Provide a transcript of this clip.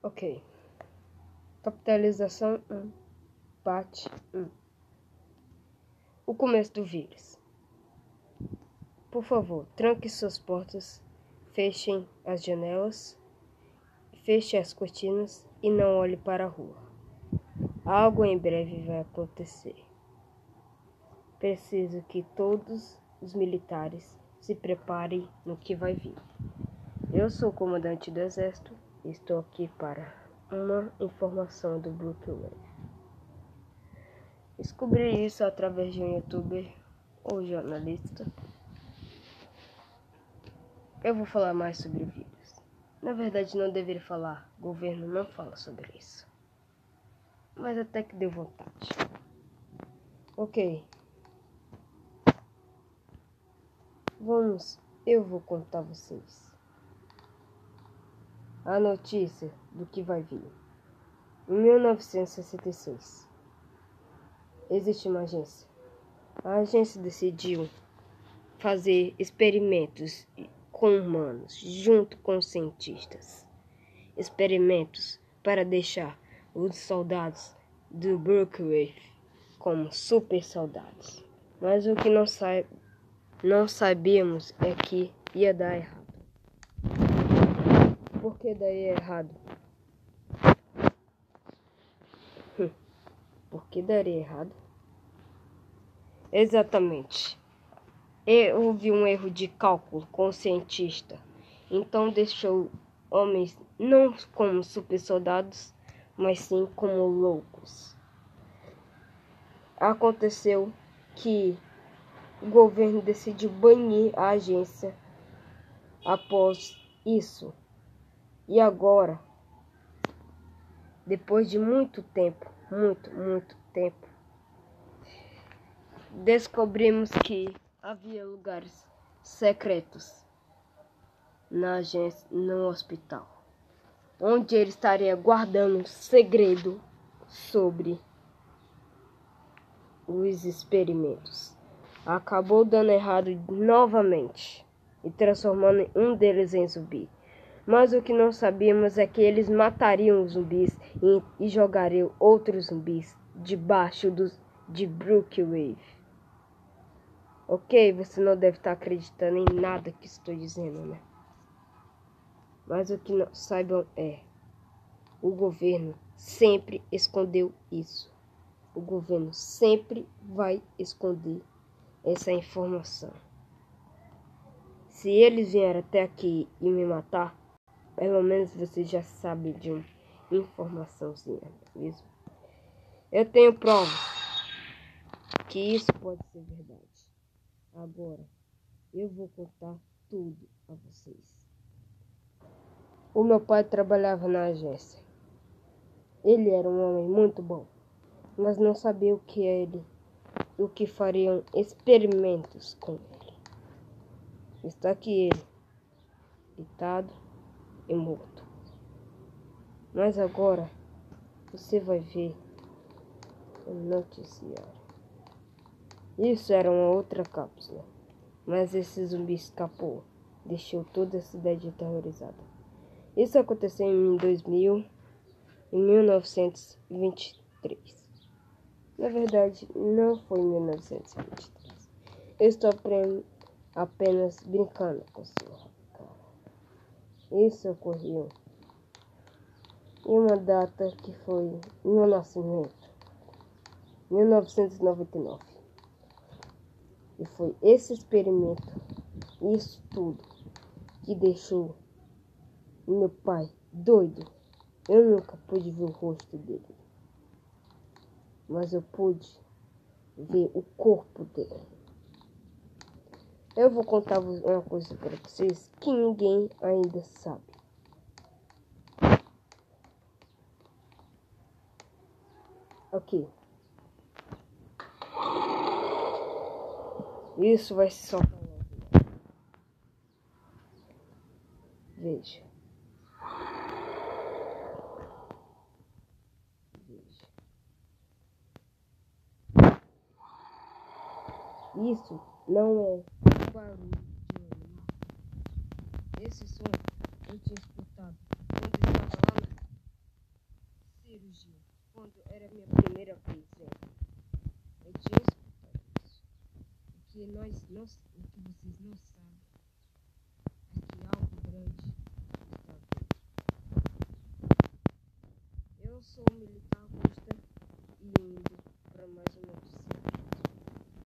Ok. Capitalização 1. Parte 1. O começo do vírus. Por favor, tranque suas portas, fechem as janelas, feche as cortinas e não olhe para a rua. Algo em breve vai acontecer. Preciso que todos os militares se preparem no que vai vir. Eu sou o comandante do exército e estou aqui para uma informação do Brooklyn. Descobri isso através de um youtuber ou jornalista. Eu vou falar mais sobre o vírus. Na verdade, não deveria falar. O governo não fala sobre isso. Mas até que deu vontade. Ok. Eu vou contar a vocês a notícia do que vai vir. Em 1966, existe uma agência. A agência decidiu fazer experimentos com humanos, junto com cientistas. Experimentos para deixar os soldados do Brooklyn como super soldados. Mas o que não sabíamos é que ia dar errado. Por que daria errado? Por que daria errado? Exatamente. Houve um erro de cálculo com o cientista. Então deixou homens não como super soldados, mas sim como loucos. Aconteceu que o governo decidiu banir a agência após isso. E agora, depois de muito tempo, muito tempo, descobrimos que havia lugares secretos na agência, no hospital, onde ele estaria guardando segredo sobre os experimentos. Acabou dando errado novamente e transformando um deles em zumbi. Mas o que não sabíamos é que eles matariam os zumbis e jogariam outros zumbis debaixo de Brooklyn. Ok, você não deve estar acreditando em nada que estou dizendo, né? Mas o que não saibam é, o governo sempre escondeu isso. O governo sempre vai esconder essa informação. Se eles vierem até aqui e me matar, pelo menos você já sabe de uma informaçãozinha, mesmo. Eu tenho provas que isso pode ser verdade. Agora, eu vou contar tudo a vocês. O meu pai trabalhava na agência. Ele era um homem muito bom, mas não sabia o que fariam experimentos com ele. Está aqui ele, deitado e morto. Mas agora você vai ver o noticiário. Isso era uma outra cápsula, mas esse zumbi escapou, deixou toda a cidade aterrorizada. Isso aconteceu em 1923. Na verdade, não foi em 1923. Eu estou apenas brincando com sua cara. Isso ocorreu em uma data que foi meu nascimento, 1999. E foi esse experimento, isso tudo, que deixou meu pai doido. Eu nunca pude ver o rosto dele, mas eu pude ver o corpo dele. Eu vou contar uma coisa para vocês que ninguém ainda sabe. Ok. Isso vai ser só para Veja. Isso não é barulho de animal. Esse som eu tinha escutado quando eu estava lá fugiu. Quando era minha primeira vez, eu tinha escutado isso. O que vocês não sabem é que algo grande está vindo. Eu sou um militar robusta e indo para mais uma missão.